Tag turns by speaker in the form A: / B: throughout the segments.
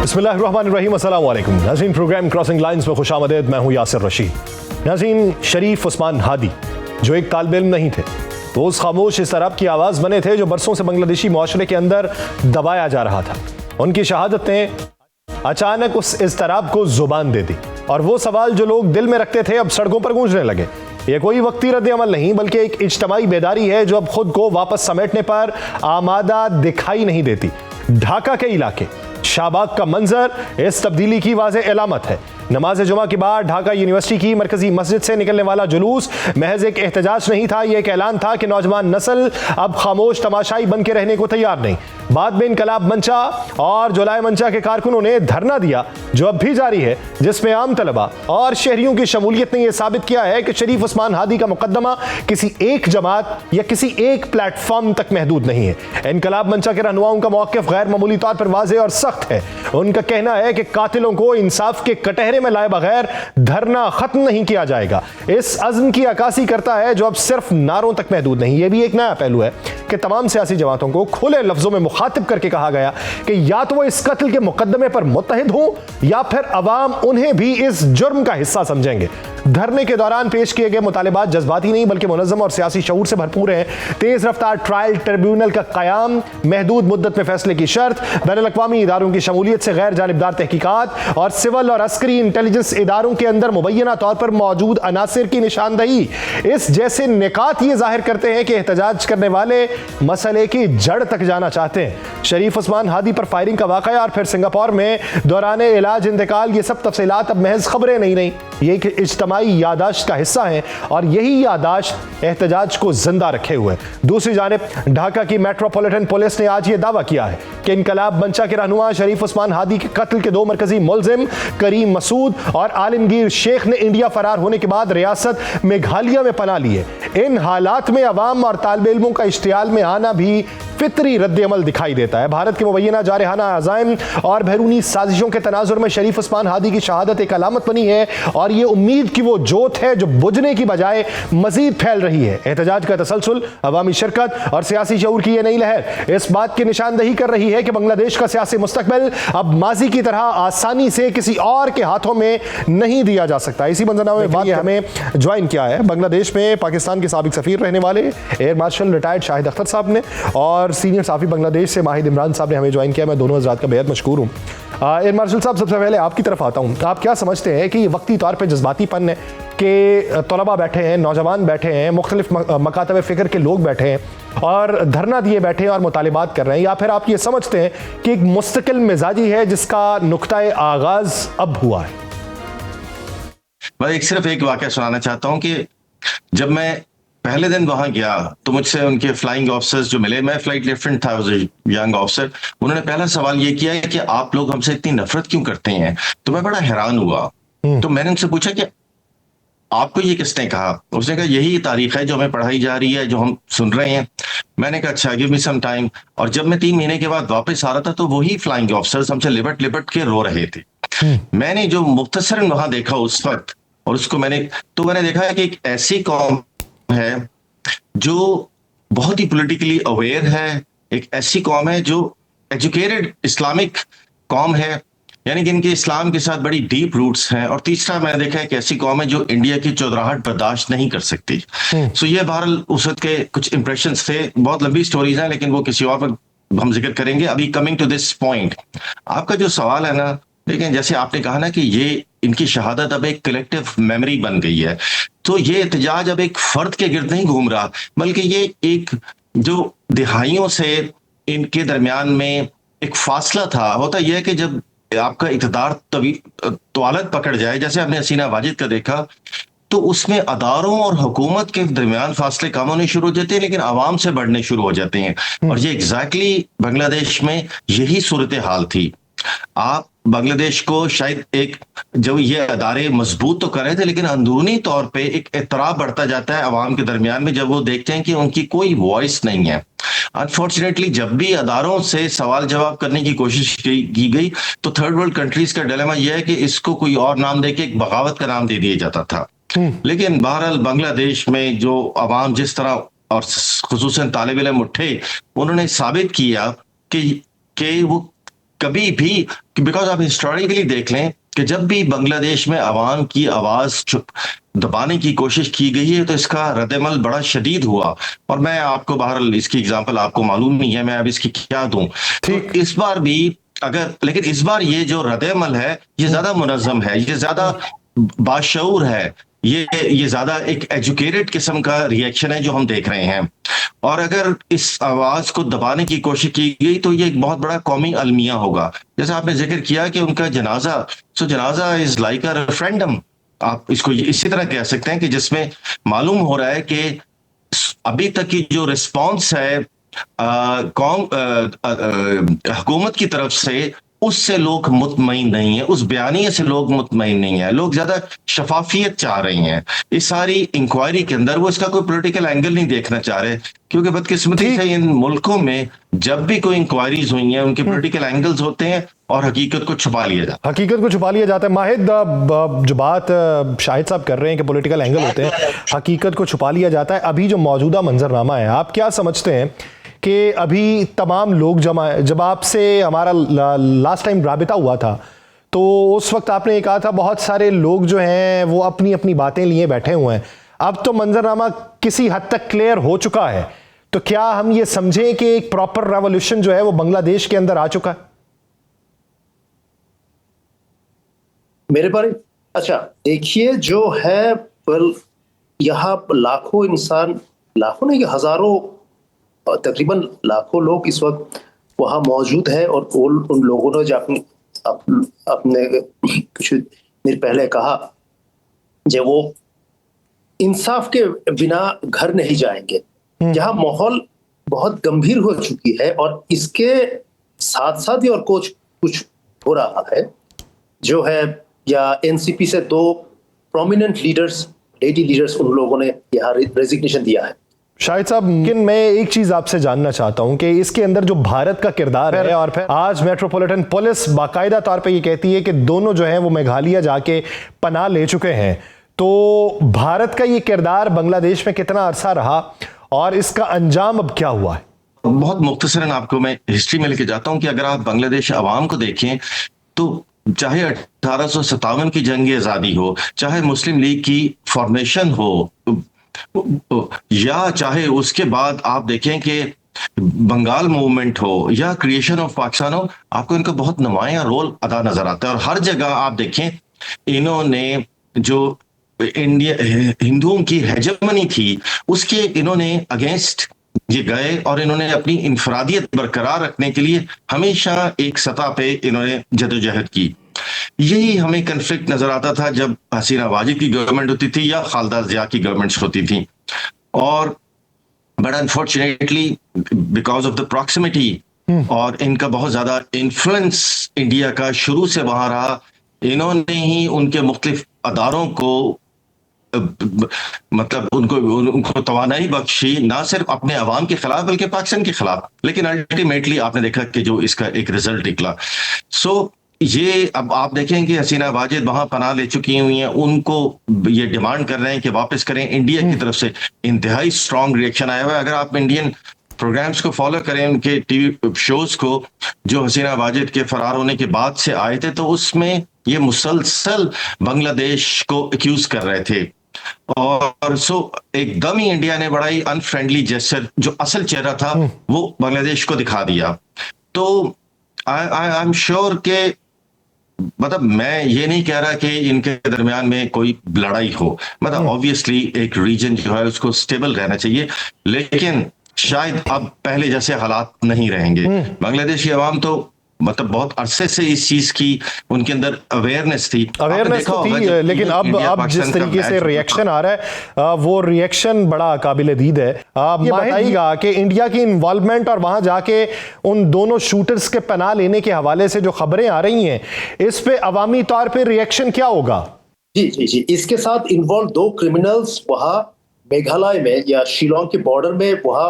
A: बिस्मिल्लाहिर्रहमानिर्रहीम, अस्सलाम वालेकुम नाज़रीन। प्रोग्राम क्रॉसिंग लाइंस में खुशामदीद। मैं हूं यासिर रशीद। नाज़रीन, शरीफ उस्मान हादी जो एक तालिब इल्म नहीं थे, वो उस खामोश इज़्तिराब की आवाज़ बने थे जो बरसों से बांग्लादेशी मुआशरे के अंदर दबाया जा रहा था। उनकी शहादत ने अचानक उस इज़्तिराब को जुबान दे दी और वो सवाल जो लोग दिल में रखते थे अब सड़कों पर गूंजने लगे। यह कोई वक्ती रद्द अमल नहीं बल्कि एक इज्तमाई बेदारी है जो अब खुद को वापस समेटने पर आमादा दिखाई नहीं देती। ढाका के इलाके शाहबाग का मंजर इस तब्दीली की वाज़ेह अलामत है। नमाज जुमा के बाद ढाका यूनिवर्सिटी की मरकजी मस्जिद से निकलने वाला जुलूस महज एक एहतजाज नहीं था, यह एक ऐलान था कि नौजवान नस्ल अब खामोश तमाशाई बन के रहने को तैयार नहीं। बाद में इनकलाब मंचा और जुलाई मंचा के कारकुनों ने धरना दिया जो अब भी जारी है, जिसमें आम तलबा और शहरियों की शमूलियत ने यह साबित किया है कि शरीफ उस्मान हादी का मुकदमा किसी एक जमात या किसी एक प्लेटफॉर्म तक महदूद नहीं है। इनकलाब मंचा के रहनुमाओं का मौक़िफ़ गैर मामूली तौर पर वाज़ेह और सख्त है। उनका कहना है कि कातिलों को इंसाफ के कटहरे में लाए बगैर धरना खत्म नहीं किया जाएगा। इस अज़्म की अक्कासी करता है जो अब सिर्फ नारों तक महदूद नहीं। यह भी एक नया पहलू है कि तमाम सियासी जमातों को खुले लफ्जों में मुखातिब करके कहा गया कि या तो वो इस कत्ल के मुकदमे पर मुत्तहिद हों या फिर अवाम उन्हें भी इस जुर्म का हिस्सा समझेंगे। धरने के दौरान पेश किए गए मुतालिबात जज्बाती नहीं बल्कि मुनज़्ज़म और सियासी शऊर से भरपूर हैं। तेज रफ्तार ट्रायल ट्रिब्यूनल का क़याम, महदूद मुद्दत में फैसले की शर्त, बैनुल-अक़वामी इदारों की शमूलियत से गैर जानिबदार तहकीकात और सिविल और अस्करी इंटेलिजेंस इदारों के अंदर मुबैना तौर पर मौजूद अनासिर की निशानदही, इस जैसे निकात ये जाहिर करते हैं कि एहतजाज करने वाले मसले की जड़ तक जाना चाहते हैं। शरीफ उस्मान हादी पर फायरिंग का वाक़या और फिर सिंगापुर में दौराने इलाज इंतकाल, ये सब तफसीलात अब महज खबरें नहीं रही, ये एक इज्तमाई यादाश्त का हिस्सा है और यही यादाश्त एहतजाज को जिंदा रखे हुए। दूसरी जानिब ढाका की मेट्रोपॉलिटन पुलिस ने आज ये दावा किया है कि इनकलाब मंचा के रहनुमा शरीफ उस्मान हादी के कत्ल के दो मरकजी मुलजिम करीम मसूद और आलमगीर शेख ने इंडिया फरार होने के बाद रियासत मेघालय में पनाह लिए। इन हालात में अवाम और तालिब इल्मों का इश्तियाल में आना भी फितरी रद्द अमल दिखाई देता है। भारत के मुबैना जारहाना अज़ाइम और बैरूनी साजिशों के तनाजुर में शरीफ उस्मान हादी की शहादत एक अलामत बनी है और ये उम्मीद की वो जोत है जो बुझने की बजाय मजीद फैल रही है। एहतजाज का तसलसल, अवामी शिरकत और सियासी शऊर की यह नई लहर इस बात की निशानदही कर रही है कि बांग्लादेश का सियासी मुस्तकबिल अब माजी की तरह आसानी से किसी और के हाथों में नहीं दिया जा सकता। इसी मंजरनामे में हमें ज्वाइन किया है बांग्लादेश में पाकिस्तान के साबिक सफीर रहने वाले air marshal retired Shahid Akhtar साहब ने और सीनियर साफी बांग्लादेश से माहिद इमरान साहब ने हमें ज्वाइन किया। मैं दोनों हज़रात का बेहद मशकूर हूँ। एयर मार्शल साहब, सबसे पहले आपकी तरफ आता हूँ। आप क्या समझते हैं कि ये वक्ती तौर पर जज्बातीपन है कि तलबा बैठे हैं, नौजवान बैठे हैं, मुख्तलिफ मकातब फ़िक्र के लोग बैठे हैं और धरना दिए बैठे हैं और मुतालिबात कर रहे हैं, या फिर आप ये समझते हैं कि एक मुस्तकिल मिजाजी है जिसका नुक्ता आगाज़ अब हुआ है?
B: मैं सिर्फ एक वाक़या सुनाना चाहता हूँ कि जब मैं पहले दिन वहां गया तो मुझसे उनके फ्लाइंग ऑफिसर्स जो मिले, मैं फ्लाइट लेफ्टिनेंट था, यंग ऑफिसर, उन्होंने पहला सवाल ये किया है कि आप लोग हमसे इतनी नफरत क्यों करते हैं। तो मैं बड़ा हैरान हुआ। तो मैंने उनसे पूछा कि आपको ये किसने कहा। उसने कहा यही तारीख है जो हमें पढ़ाई जा रही है, जो हम सुन रहे हैं। मैंने कहा अच्छा, गिव मी सम टाइम। और जब मैं 3 महीने के बाद वापस आ रहा था तो वही फ्लाइंग ऑफिसर्स हमसे लिपट लिपट के रो रहे थे। मैंने जो मुख्तसरन वहां देखा उस वक्त और उसको मैंने देखा है कि एक ऐसी कौम है जो बहुत ही पॉलिटिकली अवेयर है, एक ऐसी कौम है जो एजुकेटेड इस्लामिक कौम है, यानी कि इनके इस्लाम के साथ बड़ी डीप रूट्स हैं। और तीसरा मैंने देखा है कि ऐसी कौम है जो इंडिया की चौधराहट बर्दाश्त नहीं कर सकती। सो ये बहरहाल उस वक्त के कुछ इंप्रेशंस थे। बहुत लंबी स्टोरीज हैं लेकिन वो किसी और पर हम जिक्र करेंगे। अभी कमिंग टू दिस पॉइंट, आपका जो सवाल है ना, लेकिन जैसे आपने कहा ना कि ये इनकी शहादत अब एक कलेक्टिव मेमोरी बन गई है, तो ये एहतजाज अब एक फर्द के गिर्द नहीं घूम रहा बल्कि ये एक जो दिहाइयों से इनके दरमियान में एक फासला था। होता यह है कि जब आपका इक़्तिदार तवालत पकड़ जाए, जैसे आपने हसीना वाजिद का देखा, तो उसमें अदारों और हुकूमत के दरमियान फासले कम होने शुरू हो जाते हैं लेकिन आवाम से बढ़ने शुरू हो जाते हैं। और ये एग्जैक्टली बांग्लादेश में यही सूरत हाल थी। आप बांग्लादेश को शायद एक जब ये अदारे मजबूत तो कर रहे थे लेकिन अंदरूनी तौर पे एक एतराब बढ़ता जाता है अवाम के दरमियान में जब वो देखते हैं कि उनकी कोई वॉइस नहीं है। अनफॉर्चुनेटली जब भी अदारों से सवाल जवाब करने की कोशिश की गई तो थर्ड वर्ल्ड कंट्रीज का डिलेमा यह है कि इसको कोई और नाम देके एक बगावत का नाम दे दिया जाता था। लेकिन बहरहाल बांग्लादेश में जो अवाम जिस तरह और खुसूसन तालिब इल्म उठे, उन्होंने साबित किया कि वो कभी भी, बिकॉज आप हिस्टोरिकली देख लें कि जब भी बांग्लादेश में अवाम की आवाज दबाने की कोशिश की गई है तो इसका रद्दमल बड़ा शदीद हुआ। और मैं आपको बहरहाल इसकी एग्जांपल आपको मालूम नहीं है, मैं अब इसकी क्या दूं। तो इस बार भी अगर, लेकिन इस बार ये जो रद्दमल है ये ज्यादा मुनज़्ज़म है, ये ज्यादा बाशऊर है, ये ज्यादा एक एजुकेटेड किस्म का रिएक्शन है जो हम देख रहे हैं। और अगर इस आवाज को दबाने की कोशिश की गई तो ये एक बहुत बड़ा कौमी अलमिया होगा। जैसे आपने जिक्र किया कि उनका जनाजा, सो जनाजा इज लाइक अ रेफरेंडम, आप इसको इसी तरह कह सकते हैं कि जिसमें मालूम हो रहा है कि अभी तक की जो रिस्पॉन्स है हुकूमत की तरफ से, उससे लोग मुतमईन नहीं है, उस बयानिए से लोग मुतमईन नहीं है। लोग ज्यादा शफाफियत चाह रहे हैं इस सारी इंक्वायरी के अंदर, वो इसका कोई पॉलिटिकल एंगल नहीं देखना चाह रहे, क्योंकि बदकिस्मती से इन मुल्कों में जब भी कोई इंक्वायरीज हुई हैं उनके पॉलिटिकल एंगल्स होते हैं और हकीकत को छुपा लिया जाता है।
A: हकीकत को छुपा लिया जाता है। माहिद, जो बात शाहिद साहब कर रहे हैं कि पॉलिटिकल एंगल होते हैं, हकीकत को छुपा लिया जाता है, अभी जो मौजूदा मंजरनामा है, आप क्या समझते हैं कि अभी तमाम लोग जमा, जब आपसे हमारा लास्ट टाइम राबिता हुआ था तो उस वक्त आपने ये कहा था बहुत सारे लोग जो हैं वो अपनी अपनी बातें लिए बैठे हुए हैं, अब तो मंजरनामा किसी हद तक क्लियर हो चुका है, तो क्या हम ये समझें कि एक प्रॉपर रेवोल्यूशन जो है वो बांग्लादेश के अंदर आ चुका है?
C: मेरे बारे, अच्छा देखिए, जो है पर यहाँ लाखों इंसान, लाखों नहीं हजारों, तकरीबन लाखों लोग इस वक्त वहां मौजूद है। और उन लोगों ने जो अपने कुछ देर पहले कहा जो वो इंसाफ के बिना घर नहीं जाएंगे, जहां माहौल बहुत गंभीर हो चुकी है। और इसके साथ साथ ही और कुछ हो रहा है जो है, या एनसीपी से 2 प्रोमिनेंट लीडर्स, लेडी लीडर्स, उन लोगों ने यहाँ रेजिग्नेशन दिया है।
A: शाहिद साहब, लेकिन मैं एक चीज आपसे जानना चाहता हूं कि इसके अंदर जो भारत का किरदार है, और फिर आज मेट्रोपॉलिटन पुलिस बाकायदा तौर पे ये कहती है कि दोनों जो हैं वो मेघालय जाके पनाह ले चुके हैं, तो भारत का ये किरदार बांग्लादेश में कितना अरसा रहा और इसका अंजाम अब क्या हुआ है?
B: बहुत मुख्तसरन आपको मैं हिस्ट्री में लेके जाता हूं कि अगर आप बांग्लादेश अवाम को देखें तो चाहे 1857 की जंग आजादी हो, चाहे मुस्लिम लीग की फॉर्मेशन हो, या चाहे उसके बाद आप देखें कि बंगाल मूवमेंट हो या क्रिएशन ऑफ पाकिस्तान हो, आपको इनका बहुत नुमाया रोल अदा नजर आता है। और हर जगह आप देखें इन्होंने जो इंडिया हिंदुओं की हेजेमनी थी उसके इन्होंने अगेंस्ट ये गए और इन्होंने अपनी इनफरादियत बरकरार रखने के लिए हमेशा एक सतह पे इन्होंने जदोजहद की। यही हमें कन्फ्लिक्ट नजर आता था जब हसीना वाजिद की गवर्नमेंट होती थी या खालिदा जिया की गवर्नमेंट्स होती थी। और but unfortunately because of the proximity और इनका बहुत ज्यादा इन्फ्लुएंस इंडिया का शुरू से वहां रहा, इन्होंने ही उनके मुख्तलिफ अदारों को मतलब उनको तवानाई बख्शी, ना सिर्फ अपने अवाम के खिलाफ बल्कि पाकिस्तान के खिलाफ। लेकिन अल्टीमेटली आपने देखा कि जो इसका एक रिजल्ट निकला। सो ये अब आप देखें कि हसीना वाजिद वहां पनाह ले चुकी हुई हैं, उनको ये डिमांड कर रहे हैं कि वापस करें। इंडिया की तरफ से इंतहाई स्ट्रॉन्ग रिएक्शन आया हुआ है। अगर आप इंडियन प्रोग्राम्स को फॉलो करें, उनके टीवी शोज को जो हसीना वाजिद के फरार होने के बाद से आए थे, तो उसमें ये मुसलसल बांग्लादेश को एक्यूज कर रहे थे। और सो एकदम ही इंडिया ने बड़ा ही अनफ्रेंडली जेस्चर, जो असल चेहरा था वो बांग्लादेश को दिखा दिया। तो आई एम श्योर के मतलब मैं ये नहीं कह रहा कि इनके दरमियान में कोई लड़ाई हो, मतलब ऑब्वियसली एक रीजन जो है उसको स्टेबल रहना चाहिए, लेकिन शायद अब पहले जैसे हालात नहीं रहेंगे। बांग्लादेश की आवाम तो मतलब बहुत अरसे से इस चीज की उनके अंदर अवेयरनेस थी,
A: तो थी, लेकिन अब जिस तरीके से रिएक्शन आ रहा है वो रिएक्शन बड़ा काबिल दीद है। ये बताइएगा कि इंडिया की इन्वॉल्वमेंट और वहां जाके उन दोनों शूटर्स के पनाह लेने के हवाले से जो खबरें आ रही हैं, इस पे अवामी तौर पे रिएक्शन क्या होगा?
C: जी, इसके साथ इन्वॉल्व 2 क्रिमिनल्स वहां मेघालय में या शिलोंग के बॉर्डर में, वहां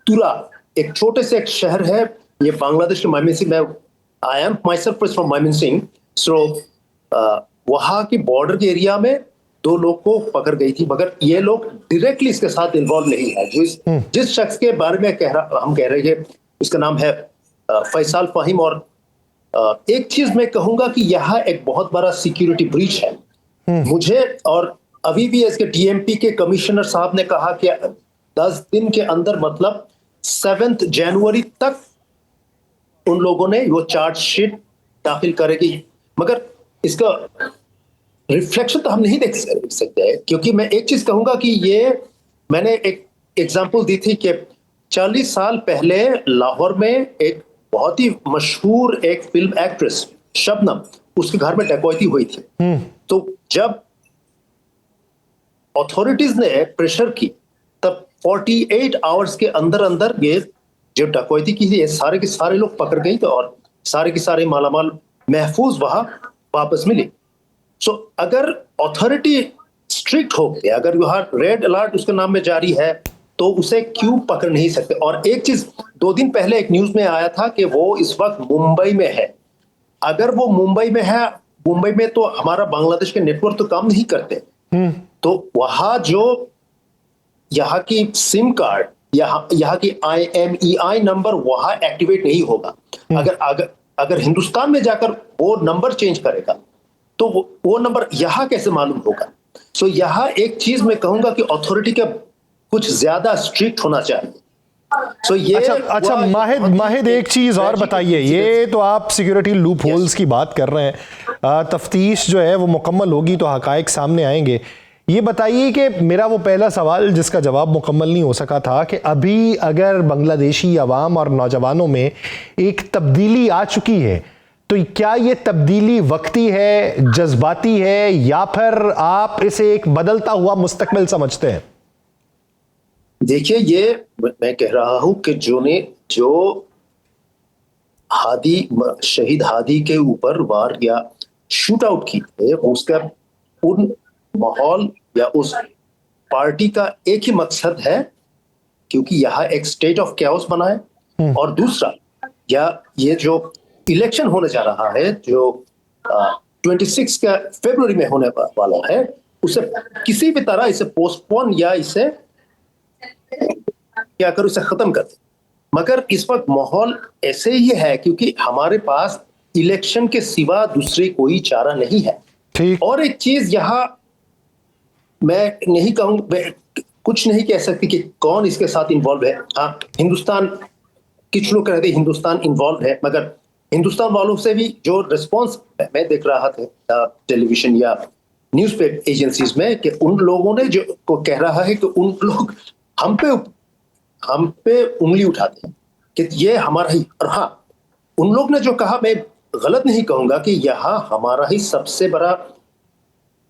C: तुरा एक छोटे से एक शहर है, ये बांग्लादेश के मायमीसिंह में, I am myself from Mymensingh, so वहाँ की बॉर्डर के एरिया में 2 लोग को पकड़ गई थी, मगर ये लोग डायरेक्टली इसके साथ इन्वॉल्व नहीं है। जिस शख्स के बारे में हम कह रहे हैं, उसका नाम है फैसल फहीम और एक चीज मैं कहूंगा कि यहाँ एक बहुत बड़ा सिक्योरिटी ब्रीच है मुझे, और अभी भी इसके डीएमपी के कमिश्नर साहब ने कहा कि 10 दिन के अंदर, मतलब 7 जनवरी तक उन लोगों ने वो चार्जशीट दाखिल करेगी, मगर इसका रिफ्लेक्शन तो हम नहीं देख सकते, क्योंकि मैं एक चीज कहूंगा कि ये मैंने एक एग्जांपल दी थी कि 40 साल पहले लाहौर में एक बहुत ही मशहूर एक फिल्म एक्ट्रेस शबनम, उसके घर में डकैती हुई थी। तो जब अथॉरिटीज ने प्रेशर की तब 48 आवर्स के अंदर अंदर ये जो डकैती की थी, ये सारे के सारे लोग पकड़ गए थे और सारे के सारे मालामाल महफूज वहां वापस मिले। सो अगर अथॉरिटी स्ट्रिक्ट हो गया, अगर वहां रेड अलर्ट उसके नाम में जारी है, तो उसे क्यों पकड़ नहीं सकते। और एक चीज 2 दिन पहले एक न्यूज में आया था कि वो इस वक्त मुंबई में है। अगर वो मुंबई में है, मुंबई में तो हमारा बांग्लादेश के नेटवर्क तो काम नहीं करते, तो वहां जो यहाँ की सिम कार्ड, यहाँ की IMEI नंबर वहां एक्टिवेट नहीं होगा। अगर हिंदुस्तान में जाकर वो नंबर चेंज करेगा तो वो नंबर यहाँ कैसे मालूम होगा। सो यहाँ एक चीज मैं कहूंगा कि अथॉरिटी का कुछ ज्यादा स्ट्रिक्ट होना चाहिए। सो ये
A: अच्छा माहिद एक चीज और बताइए, ये तो आप सिक्योरिटी लूप होल्स की बात कर रहे हैं, तफ्तीश जो है वो मुकम्मल होगी तो हकायक सामने आएंगे। ये बताइए कि मेरा वो पहला सवाल जिसका जवाब मुकम्मल नहीं हो सका था कि अभी अगर बांग्लादेशी अवाम और नौजवानों में एक तब्दीली आ चुकी है, तो क्या ये तब्दीली वक्ती है, जज्बाती है, या फिर आप इसे एक बदलता हुआ मुस्तकबिल समझते हैं?
C: देखिए, ये मैं कह रहा हूं कि जो शहीद हादी के ऊपर वार या शूट आउट की है, उसका उन माहौल या उस पार्टी का एक ही मकसद है, क्योंकि यहाँ एक स्टेट ऑफ कैओस बना है। और दूसरा, या ये जो इलेक्शन होने जा रहा है जो 26 का फरवरी में होने वाला है, उसे किसी भी तरह इसे पोस्टपोन या इसे क्या करो, इसे खत्म कर दे। मगर इस वक्त माहौल ऐसे ही है क्योंकि हमारे पास इलेक्शन के सिवा दूसरे कोई चारा नहीं है।
A: ठीक।
C: और एक चीज यहाँ मैं नहीं कहूंगा, कुछ नहीं कह सकती कि कौन इसके साथ इन्वॉल्व है। हाँ, हिंदुस्तान, कुछ लोग कहते हैं हिंदुस्तान इन्वॉल्व है, मगर हिंदुस्तान वालों से भी जो रिस्पॉन्स मैं देख रहा था टेलीविजन या न्यूज पेपर एजेंसीज में, कि उन लोगों ने जो को कह रहा है कि उन लोग हम पे उंगली उठाते हैं कि ये हमारा ही। और हाँ, उन लोग ने जो कहा, मैं गलत नहीं कहूंगा कि यहाँ हमारा ही सबसे बड़ा,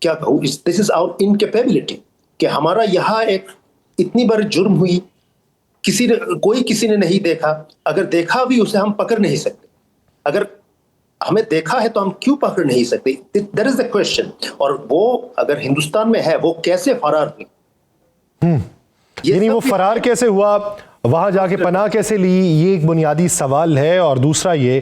C: क्या कहूँ, दिस इज आवर इनकेपेबिलिटी, कि हमारा यहाँ एक इतनी बड़ी जुर्म हुई, किसी ने नहीं देखा। अगर देखा भी, उसे हम पकड़ नहीं सकते। अगर हमें देखा है तो हम क्यों पकड़ नहीं सकते? That is the question. और वो अगर हिंदुस्तान में है, वो कैसे फरार हुई,
A: यानी वो फरार कैसे हुआ, वहां जाके पनाह कैसे ली, ये एक बुनियादी सवाल है। और दूसरा ये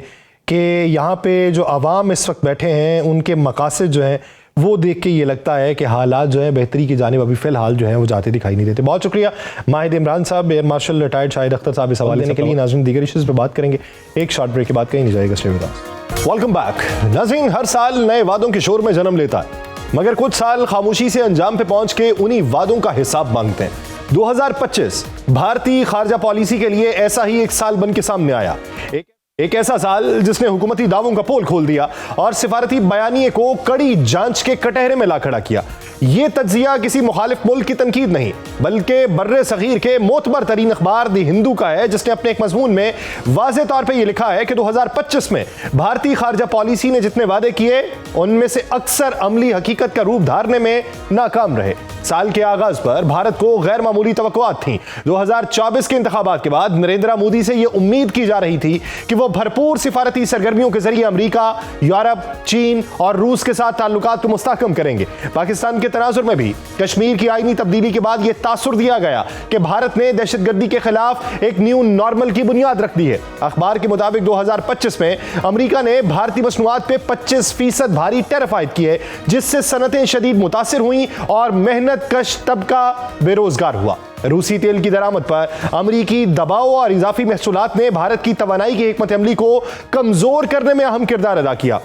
A: कि यहाँ पे जो अवाम इस वक्त बैठे हैं, उनके मकासद जो हैं वो देख के ये लगता है कि हालात जो है बेहतरी की जानिब अभी फिलहाल जो है वो जाते दिखाई नहीं देते। बहुत शुक्रिया माहिद इमरान साहब, air marshal retired Shahid Akhtar साहब, इस हवाले देने के लिए। नाज़रीन, दीगर इश्यूज़ पे बात करेंगे एक शॉर्ट ब्रेक के बाद, कहीं नहीं जाएगा। Stay with us. Welcome back. नाज़रीन, हर साल नए वादों के शोर में जन्म लेता है, मगर कुछ साल खामोशी से अंजाम पे पहुंच के उन्हीं वादों का हिसाब मांगते हैं। 2025 भारतीय खारजा पॉलिसी के लिए ऐसा ही एक साल बन के सामने आया, एक ऐसा साल जिसने हुकूमती दावों का पोल खोल दिया और सिफारती बयानिए को कड़ी जांच के कटहरे में ला खड़ा किया। यह तज्जिया किसी मुखालिफ मुल्क की तनकीद नहीं, बल्कि बर्रे सगीर के मोतबर तरीन अखबार दी हिंदू का है, जिसने अपने एक मजमून में वाज़े तौर पे यह लिखा है कि 2025 में भारतीय खारजा पॉलिसी ने जितने वादे किए, उनमें से अक्सर अमली हकीकत का रूप धारने में नाकाम रहे। साल के आगाज पर भारत को गैर मामूली तवक्कुआत थी। 2024 के इंतखाबात के बाद नरेंद्र मोदी से यह उम्मीद की जा रही थी कि वो भरपूर सिफारती सरगर्मियों के जरिए अमेरिका, यूरोप, चीन और रूस के साथ ताल्लुकात को मुस्तहकम करेंगे। पाकिस्तान के तनाजुर में भी कश्मीर की आईनी तब्दीली के बाद यह तासुर दिया गया कि भारत ने दहशतगर्दी के खिलाफ एक न्यू नॉर्मल की बुनियाद रख दी है। अखबार के मुताबिक 2025 में अमेरिका ने भारतीय मसनूआत पे 25% भारी टैरिफ आयद की है, जिससे सनतें शदीद मुतासिर हुई और मेहनत कश तबका बेरोजगार हुआ। रूसी तेल की दरामद पर अमरीकी दबाव और इजाफी महसूलात ने भारत की तवानाई की हिकमत अमली को कमजोर करने में अहम किरदार अदा किया।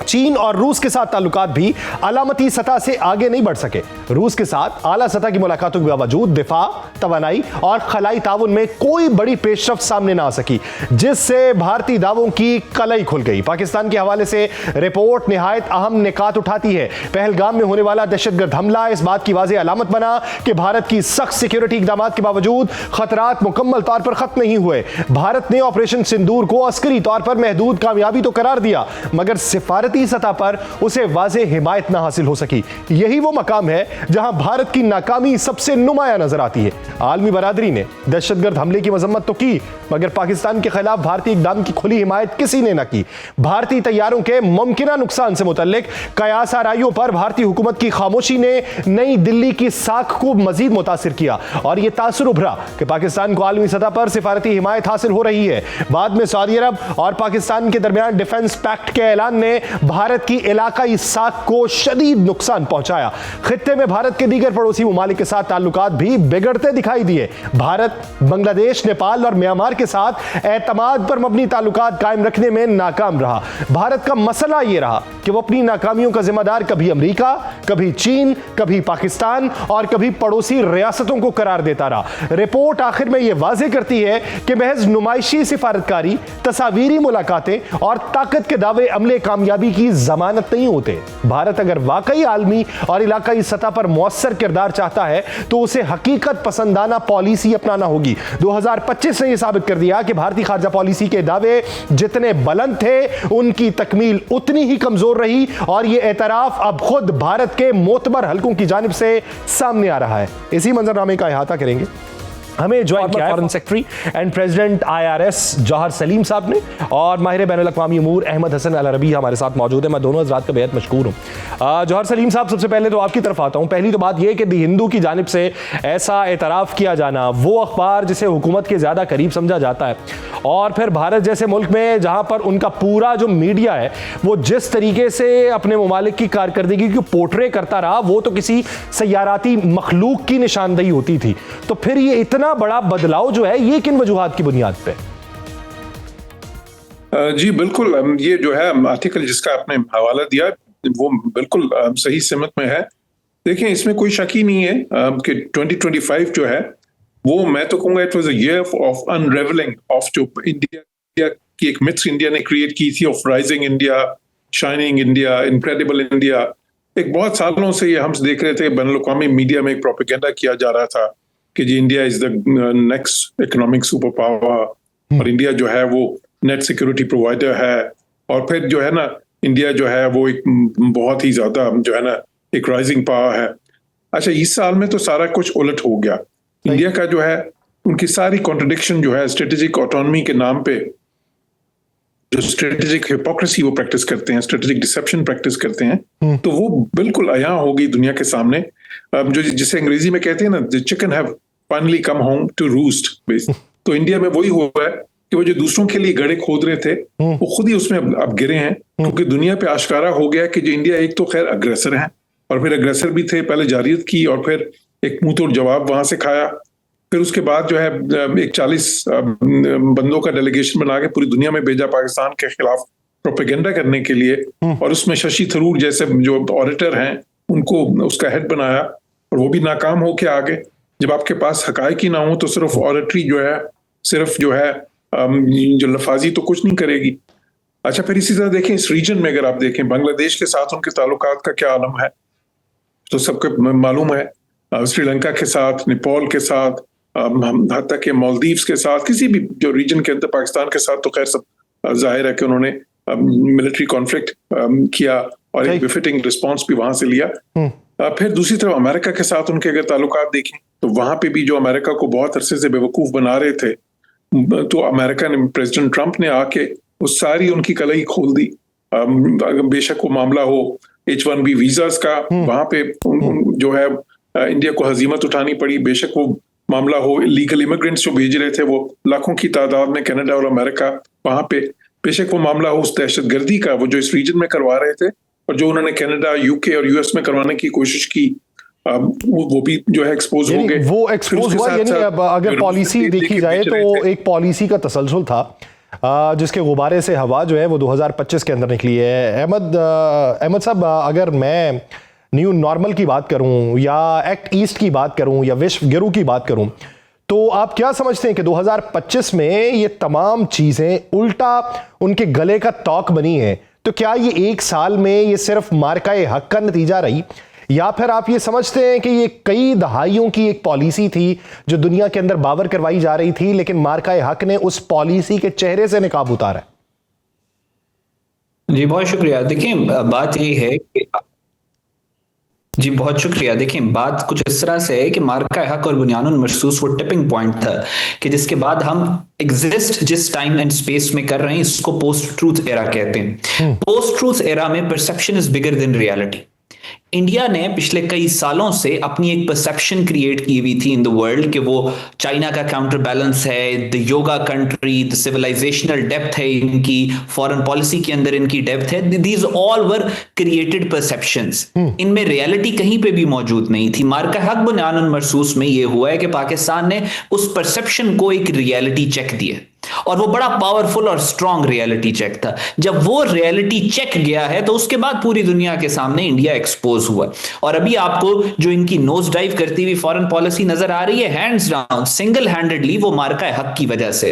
A: चीन और रूस के साथ ताल्लुकात भी अलामती सतह से आगे नहीं बढ़ सके। रूस के साथ आला सतह की मुलाकातों के बावजूद दिफा, तवानाई और खलाई ताउन में कोई बड़ी पेशरफ्त सामने ना आ सकी, जिससे भारतीय दावों की कलई खुल गई। पाकिस्तान के हवाले से रिपोर्ट निहायत अहम निकात उठाती है। पहलगाम में होने वाला दहशतगर्द हमला इस बात की वाज़ेह अलामत बना कि भारत की सख्त सिक्योरिटी इक़दाम के बावजूद खतरात मुकम्मल तौर पर खत्म नहीं हुए। भारत ने ऑपरेशन सिंदूर को अस्करी तौर पर महदूद कामयाबी तो करार दिया, मगर सिफारती सतह पर उसे वाज़ेह हिमायत ना हासिल हो सकी। यही वो मकाम है जहां भारत की नाकामी सबसे नुमाया नजर आती है। आलमी बरादरी ने दहशतगर्द हमले की मजम्मत तो की, मगर पाकिस्तान के खिलाफ भारतीय इकदाम की खुली हिमायत किसी ने न की। भारतीय तैयारों के मुमकिना नुकसान से मुतल्लिक कयास आराइयों पर भारतीय हुकूमत की खामोशी ने नई दिल्ली की साख को मजीद मुतासिर किया और यह तासुर उभरा कि पाकिस्तान को आलमी सतह पर सिफारती हिमायत हासिल हो रही है। बाद में सऊदी अरब और पाकिस्तान के दरमियान डिफेंस पैक्ट के ऐलान ने भारत की इलाकाई साख को शदीद नुकसान पहुंचाया। खित्ते में भारत के दीगर पड़ोसी ममालिक के साथ ताल्लुकात भी बिगड़ते दिखाई दिए। भारत बांग्लादेश, नेपाल और म्यांमार के साथ एतमाद पर मबनी ताल्लुकात कायम रखने में नाकाम रहा। भारत का मसला यह रहा कि वो अपनी नाकामियों का जिम्मेदार कभी अमेरिका, कभी चीन, कभी पाकिस्तान और कभी पड़ोसी रियासतों को करार देता रहा। रिपोर्ट आखिर में यह वाज़ेह करती है कि महज नुमाइशी सिफारतकारी, तस्वीरी मुलाकातें और ताकत के दावे अमले कामयाबी की जमानत नहीं होते। भारत अगर वाकई आलमी और इलाकाई सतह पर मौसर किरदार चाहता है तो उसे हकीकत पसंदाना पॉलिसी अपनाना होगी। 2025 ने यह साबित कर दिया कि भारतीय खारजा पॉलिसी के दावे जितने बुलंद थे, उनकी तकमील उतनी ही कमजोर रही और यह एतराफ अब खुद भारत के मोतबर हलकों की जानिब से सामने आ रहा है। इसी मंजरनामे का अहाता करेंगे। हमें ज्वाइन किया foreign secretary and president IRS जौहर सलीम साहब ने, और माहिर बैनुल अक़वामी उमूर अहमद हसन अल अरबी हमारे साथ मौजूद है। मैं दोनों हज़रात का बेहद मशकूर हूँ। जौहर सलीम साहब, सबसे पहले तो आपकी तरफ आता हूँ। पहली तो बात यह कि दी हिंदू की जानिब से ऐसा एतराफ़ किया जाना, वो अखबार जिसे हुकूमत के ज़्यादा करीब समझा जाता है, और फिर भारत जैसे मुल्क में जहाँ पर उनका पूरा जो मीडिया है वो जिस तरीके से अपने ममालिक की कारकर्दगी को पोर्ट्रे करता रहा, वो तो किसी सैयाराती मखलूक की निशानदेही होती थी। तो फिर ये इतना बड़ा बदलाव जो है, ये किन वजूहात की बुनियाद पे?
D: जी बिल्कुल, ये जो है आर्टिकल जिसका आपने हवाला दिया वो बिल्कुल सही सिमत में है। देखिए, इसमें कोई शक ही नहीं है कि 2025 जो है वो, मैं तो कहूँगा it was a year of unravelling of जो इंडिया की एक मिथ्स इंडिया ने क्रिएट की थी, of rising India, shining India, incredible India. एक बहुत सालों से ये हम देख रहे थे, बैनुल अक़वामी मीडिया में एक प्रोपेगेंडा किया जा रहा था कि जी India is the next economic super power और इंडिया जो है वो नेट सिक्योरिटी प्रोवाइडर है, और फिर जो है ना इंडिया जो है वो एक बहुत ही ज्यादा जो है ना एक राइजिंग पावर है। अच्छा, इस साल में तो सारा कुछ उलट हो गया। इंडिया का जो है उनकी सारी कॉन्ट्रडिक्शन जो है, स्ट्रेटेजिक ऑटोनॉमी के नाम पे जो स्ट्रेटेजिक हिपोक्रेसी वो प्रैक्टिस करते हैं, स्ट्रेटेजिक डिसेप्शन प्रैक्टिस करते हैं, तो वो बिल्कुल अयां हो गई दुनिया के सामने। जो जिसे अंग्रेजी में कहते हैं ना, the chicken have finally come home to roost. तो इंडिया में वही हुआ है कि वो जो दूसरों के लिए गड्ढे खोद रहे थे वो खुद ही उसमें अब गिरे हैं, क्योंकि दुनिया पे आश्कारा हो गया कि जो इंडिया एक तो खैर अग्रेसर है, और फिर अग्रेसर भी थे, पहले जारियत की और फिर एक मुंह तोड़ जवाब वहां से खाया। फिर उसके बाद जो है एक 40 बंदों का डेलीगेशन बना के पूरी दुनिया में भेजा पाकिस्तान के खिलाफ प्रोपेगेंडा करने के लिए, और उसमें शशि थरूर जैसे जो ऑडिटर हैं उनको उसका हेड बनाया, और वो भी नाकाम होके आ गए। जब आपके पास हकायक ही ना हो तो सिर्फ ऑडिटरी जो है, सिर्फ जो है जो लफाजी तो कुछ नहीं करेगी। अच्छा, फिर इसी तरह देखें इस रीजन में, अगर आप देखें बांग्लादेश के साथ उनके ताल्लुकात का क्या आलम है तो सबको मालूम है। श्रीलंका के साथ, नेपाल के साथ, हत्ता के मालदीव्स के साथ, किसी भी जो रीजन के अंदर, पाकिस्तान के साथ तो खैर सब जाहिर है कि उन्होंने मिलिट्री कॉन्फ्लिक्ट किया और एक बिफिटिंग रिस्पॉन्स भी वहां से लिया। फिर दूसरी तरफ अमेरिका के साथ उनके अगर ताल्लुकात देखें तो वहां पे भी जो अमेरिका को बहुत अरसे से बेवकूफ बना रहे थे, तो अमेरिका ने, प्रेसिडेंट ट्रंप ने आके वो सारी उनकी कलई खोल दी। बेशक वो मामला हो H1B वीजास का, वहां पे जो है इंडिया को हजीमत उठानी पड़ी। बेशक वो मामला हो लीगल इमिग्रेंट्स जो भेज रहे थे वो लाखों की तादाद में कनाडा और अमेरिका, वहां पे बेशक वो मामला हो उस दहशतगर्दी का, वो जो इस रीजन में करवा रहे थे और जो उन्होंने कनाडा, UK और US में करवाने की कोशिश की, वो भी जो है एक्सपोज हो गए।
A: वो
D: फिर
A: एक्सपोज
D: उसके
A: हुआ,
D: साथ
A: यानी
D: साथ
A: अब अगर
D: जो
A: पॉलिसी
D: दिल्ली
A: देखी
D: के
A: जाए
D: बीच रहे
A: तो
D: थे।
A: एक पॉलिसी का तसलसल था जिसके गुब्बारे से हवा जो है वो 2025 के अंदर निकली है। अहमद साहब, अगर मैं न्यू नॉर्मल की बात करूं या एक्ट ईस्ट की बात करूं या विश्व गुरु की बात करूं, तो आप क्या समझते हैं कि 2025 में ये तमाम चीजें उल्टा उनके गले का तौक बनी है? तो क्या ये एक साल में ये सिर्फ मार्का-ए हक का नतीजा रही, या फिर आप ये समझते हैं कि ये कई दहाइयों की एक पॉलिसी थी जो दुनिया के अंदर बावर करवाई जा रही थी, लेकिन मार्का-ए हक ने उस पॉलिसी के चेहरे से निकाब उतारा?
E: जी बहुत शुक्रिया। देखिए बात ये है कि जी बहुत शुक्रिया। देखिए बात कुछ इस तरह से है कि मार्का हक और बुनियानुल मरसूस वो टिपिंग पॉइंट था कि जिसके बाद हम एग्जिस्ट जिस टाइम एंड स्पेस में कर रहे हैं इसको पोस्ट ट्रूथ एरा कहते हैं। पोस्ट ट्रूथ एरा में perception is bigger than reality. India ने पिछले कई सालों से अपनी एक परसेप्शन क्रिएट की हुई थी इन द वर्ल्ड कि वो चाइना का काउंटर बैलेंस है, the yoga country, the civilisational depth है इनकी, फॉरेन पॉलिसी के अंदर इनकी डेप्थ है। These all were created perceptions, इनमें रियलिटी कहीं पे भी मौजूद नहीं थी। मार्का हक बुनियानुल मरसूस में ये हुआ है कि पाकिस्तान ने उस परसेप्शन को एक रियलिटी चेक दिया, और वो बड़ा पावरफुल और स्ट्रॉन्ग रियलिटी चेक था। जब वो रियलिटी चेक गया है तो उसके बाद पूरी दुनिया के सामने इंडिया एक्सपोज हुआ। और अभी आपको जो इनकी नोज डाइव करती हुई फॉरेन पॉलिसी नजर आ रही है, हैंड्स डाउन सिंगल हैंडेडली वो मार्का हक की वजह से।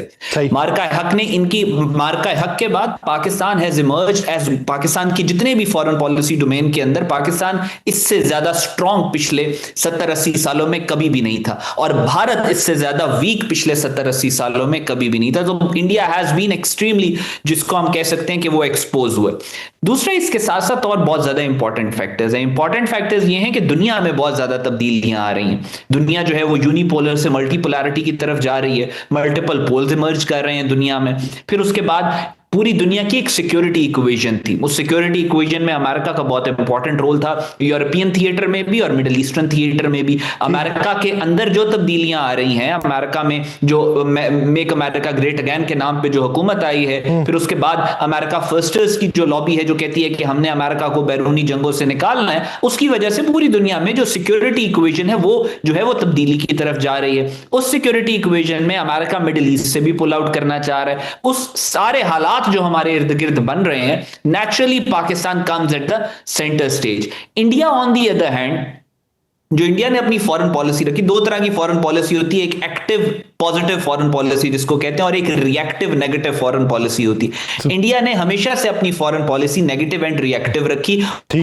E: मार्का हक ने इनकी मार्का हक के बाद Pakistan has emerged as, Pakistan की जितने भी फॉरेन पॉलिसी डोमेन के अंदर पाकिस्तान इससे ज्यादा स्ट्रॉन्ग पिछले 70-80 सालों में कभी भी नहीं था, और भारत इससे ज्यादा वीक पिछले 70-80 सालों में कभी भी नहीं था। तो इंडिया हैज बीन एक्सट्रीमली, जिसको हम कह सकते हैं कि वो एक्सपोज हुए। दूसरा, इसके साथ साथ और बहुत ज्यादा इंपॉर्टेंट फैक्टर्स हैं। इंपॉर्टेंट फैक्टर्स ये हैं कि दुनिया में बहुत ज्यादा तब्दीलियां आ रही हैं। दुनिया जो है वो यूनिपोलर से मल्टीपोलैरिटी की तरफ जा रही है, मल्टीपल पोल्स इमर्ज कर रहे हैं दुनिया में। फिर उसके बाद पूरी दुनिया की एक सिक्योरिटी इक्वेशन थी। उस सिक्योरिटी इक्वेशन में अमेरिका का बहुत इंपॉर्टेंट रोल था, यूरोपियन थिएटर में भी और मिडिल ईस्टर्न थिएटर में भी। अमेरिका के अंदर जो तब्दीलियां आ रही हैं, अमेरिका में जो मेक अमेरिका ग्रेट अगेन के नाम पे जो हुकूमत आई है, फिर उसके बाद अमेरिका फर्स्टर्स की जो लॉबी है जो कहती है कि हमने अमेरिका को बैरूनी जंगों से निकालना है, उसकी वजह से पूरी दुनिया में जो सिक्योरिटी इक्वेशन है वो जो है वो तब्दीली की तरफ जा रही है। उस सिक्योरिटी इक्वेशन में अमेरिका मिडिल ईस्ट से भी पुल आउट करना चाह रहा है। उस सारे हालात जो हमारे इर्द गिर्द बन रहे हैं, naturally Pakistan comes at the centre stage. India on the other hand, जो इंडिया ने अपनी फॉरेन पॉलिसी रखी, दो तरह की फॉरेन पॉलिसी होती है, एक एक्टिव पॉजिटिव फॉरेन पॉलिसी जिसको कहते हैं, और एक रिएक्टिव नेगेटिव फॉरेन पॉलिसी होती है। इंडिया ने हमेशा से अपनी foreign policy negative and reactive रखी,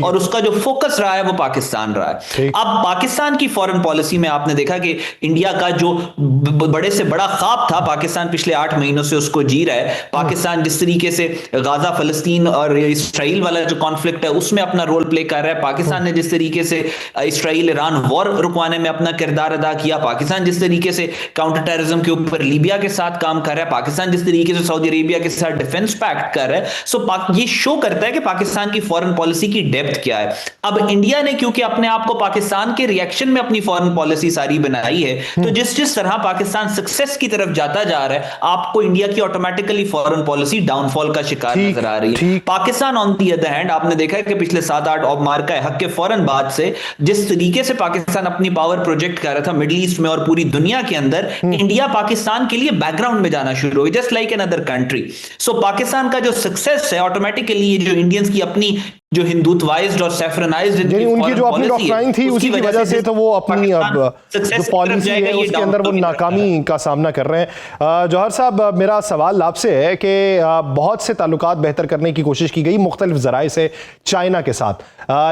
E: और उसका जो फोकस रहा है वो पाकिस्तान रहा है। अब पाकिस्तान की फॉरेन पॉलिसी में आपने देखा कि इंडिया का जो बड़े से बड़ा ख्वाब था, पाकिस्तान पिछले 8 महीनों से उसको जी रहा है। पाकिस्तान जिस तरीके से गाजा फलस्तीन और इसराइल वाला जो कॉन्फ्लिक्ट है उसमें अपना रोल प्ले कर रहा है, पाकिस्तान ने जिस तरीके से इसराइल ईरान वॉर रुकवाने में अपना किरदार अदा किया, पाकिस्तान जिस तरीके से काउंटर टेररिज्म के ऊपर लीबिया के साथ काम कर रहा है, पाकिस्तान जिस तरीके से सऊदी अरेबिया के साथ डिफेंस पैक्ट कर रहा है, सो ये शो करता है कि पाकिस्तान की फॉरेन पॉलिसी की डेप्थ क्या है। अब इंडिया ने क्योंकि अपने आप को पाकिस्तान के रिएक्शन में अपनी फॉरेन पॉलिसी सारी बनाई है, तो जिस जिस तरह पाकिस्तान सक्सेस की तरफ जाता जा रहा है, आपको इंडिया की ऑटोमेटिकली फॉरेन पॉलिसी डाउनफॉल का शिकार नजर आ रही है। Pakistan on the other hand, आपने देखा है कि पिछले 7-8 और मार्का हक के फौरन बाद से जिस तरीके से पाकिस्तान अपनी पावर प्रोजेक्ट कर रहा था मिडिल ईस्ट में और पूरी दुनिया के अंदर, इंडिया पाकिस्तान के लिए बैकग्राउंड में जाना शुरू हो गया, just like another country. So Pakistan का जो सक्सेस है, ऑटोमेटिकली ये जो इंडियंस की अपनी जो हिंदुत्वाइज्ड और सैफरनाइज्ड
A: उनकी जो अपनी डॉक्ट्राइन थी उसी की वजह से तो वो अपनी अब जो पॉलिसी है उसके अंदर वो नाकामी का सामना कर रहे हैं। जौहर साहब, मेरा सवाल आपसे है कि बहुत से ताल्लुकात बेहतर करने की कोशिश की गई मुख्तलिफ ज़राए से चाइना के साथ,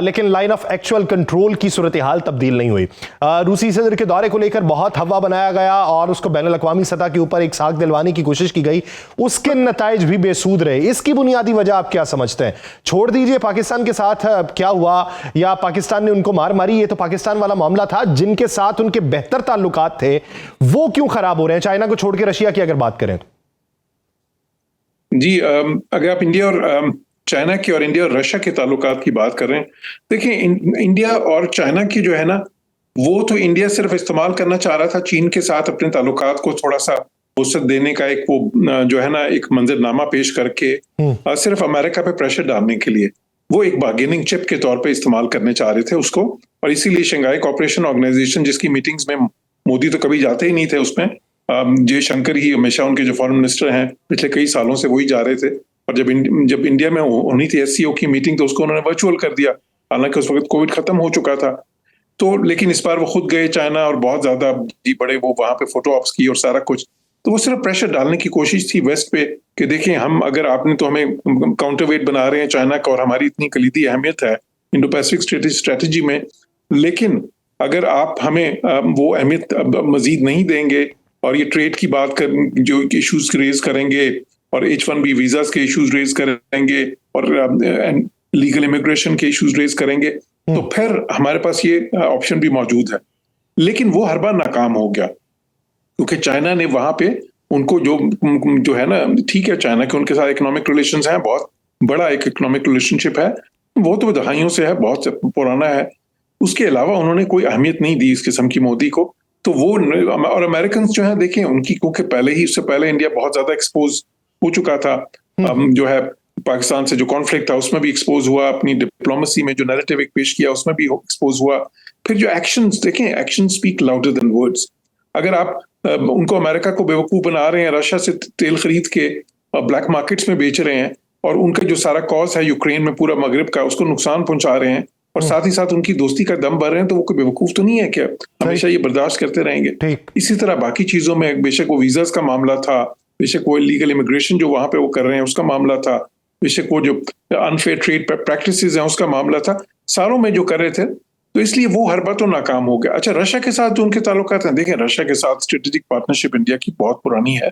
A: लेकिन लाइन ऑफ एक्चुअल कंट्रोल की सूरत हाल तब्दील नहीं हुई। रूसी सदर के दौरे को लेकर बहुत हवा बनाया गया और उसको बैनुल अक़वामी सतह के ऊपर एक साख दिलवाने की कोशिश की गई, उसके नताइज भी बेसूद रहे। इसकी बुनियादी वजह आप क्या समझते हैं? छोड़ दीजिए पाकिस्तान के साथ क्या हुआ या पाकिस्तान ने उनको मार मारी, ये तो पाकिस्तान वाला मामला था। जिनके साथ उनके बेहतर ताल्लुकात थे वो क्यों खराब हो रहे हैं, चाइना को छोड़ के रशिया की अगर बात करें?
D: जी, अगर आप इंडिया और चाइना की और इंडिया और रशिया के ताल्लुकात की बात कर रहे हैं, देखिए इंडिया और चाइना की जो है ना, वो तो इंडिया सिर्फ इस्तेमाल करना चाह रहा था चीन के साथ अपने ताल्लुकात को थोड़ा सा वसअत देने का, एक वो जो है ना एक मंजरनामा पेश करके सिर्फ अमेरिका पे प्रेशर डालने के लिए, वो एक बार्गेनिंग चिप के तौर पे इस्तेमाल करने चाह रहे थे उसको। और इसीलिए शंघाई कोऑपरेशन ऑर्गेनाइजेशन जिसकी मीटिंग्स में मोदी तो कभी जाते ही नहीं थे उसमें, जयशंकर ही हमेशा उनके जो फॉरेन मिनिस्टर हैं पिछले कई सालों से वही जा रहे थे। और जब इंडिया में होनी थी SCO की मीटिंग तो उसको उन्होंने वर्चुअल कर दिया, हालांकि उस वक्त कोविड खत्म हो चुका था। तो लेकिन इस बार वो खुद गए चाइना और बहुत ज्यादा जी बड़े वो वहां पे फोटो ऑप्स की और सारा कुछ। तो वो सिर्फ प्रेशर डालने की कोशिश थी वेस्ट पे कि देखिए हम अगर आपने तो हमें काउंटरवेट बना रहे हैं चाइना का और हमारी इतनी कलीदी अहमियत है इंडो पैसिफिक स्ट्रेटेजी में, लेकिन अगर आप हमें वो अहमियत मजीद नहीं देंगे और ये ट्रेड की बात कर जो इश्यूज रेज करेंगे और H1B वीजास के इश्यूज रेज करेंगे और लीगल इमिग्रेशन के इश्यूज रेज करेंगे तो फिर हमारे पास ये ऑप्शन भी मौजूद है। लेकिन वो हर बार नाकाम हो गया क्योंकि चाइना ने वहां पे उनको जो है ना, ठीक है चाइना के उनके साथ इकोनॉमिक रिलेशंस हैं, बहुत बड़ा एक इकोनॉमिक रिलेशनशिप है, वो तो दहाइयों से है, बहुत पुराना है। उसके अलावा उन्होंने कोई अहमियत नहीं दी इस किस्म की मोदी को। तो वो और अमेरिकन जो है देखें उनकी, क्योंकि पहले ही उससे पहले इंडिया बहुत ज्यादा एक्सपोज हो चुका था, जो है पाकिस्तान से जो कॉन्फ्लिक्ट था उसमें भी एक्सपोज हुआ, अपनी डिप्लोमेसी में जो नैरेटिव एक पेश किया उसमें भी एक्सपोज हुआ। फिर जो एक्शंस देखें, action speak louder than words. अगर आप उनको अमेरिका को बेवकूफ बना रहे हैं, रशिया से तेल खरीद के ब्लैक मार्केट्स में बेच रहे हैं और उनका जो सारा कॉज है यूक्रेन में पूरा मगरिब का उसको नुकसान पहुंचा रहे हैं और साथ ही साथ उनकी दोस्ती का दम भर रहे हैं, तो वो कोई बेवकूफ तो नहीं है क्या हमेशा ये बर्दाश्त करते रहेंगे। इसी तरह बाकी चीजों में बेशक वो वीजास का मामला था, बेशक वो इलीगल इमिग्रेशन जो वहां पे वो कर रहे हैं उसका मामला था, बेशक वो जो अनफेयर ट्रेड प्रैक्टिसेस हैं उसका मामला था, सारों में जो कर रहे थे, तो इसलिए वो हर बार तो नाकाम हो गया। अच्छा, रशिया के साथ जो उनके ताल्लुकात हैं, देखें रशिया के साथ स्ट्रेटेजिक पार्टनरशिप इंडिया की बहुत पुरानी है,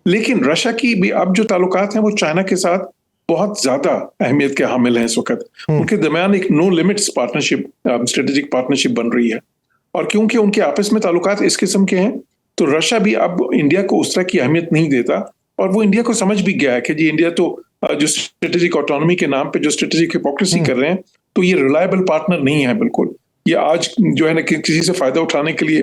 D: लेकिन रशिया की भी अब जो ताल्लुकात हैं वो चाइना के साथ बहुत ज्यादा अहमियत के हामिल हैं इस वक्त। उनके दरमियान एक no limits partnership, strategic partnership बन रही है और क्योंकि उनके आपस में ताल्लुकात इस किस्म के हैं तो रशिया भी अब इंडिया को उस तरह की अहमियत नहीं देता और वो इंडिया को समझ भी गया है कि जी इंडिया तो जो स्ट्रेटेजिक ऑटोनॉमी के नाम पे जो स्ट्रेटेजिक हिपोक्रेसी कर रहे हैं तो ये रिलायबल पार्टनर नहीं है बिल्कुल। ये आज जो है ना किसी से फायदा उठाने के लिए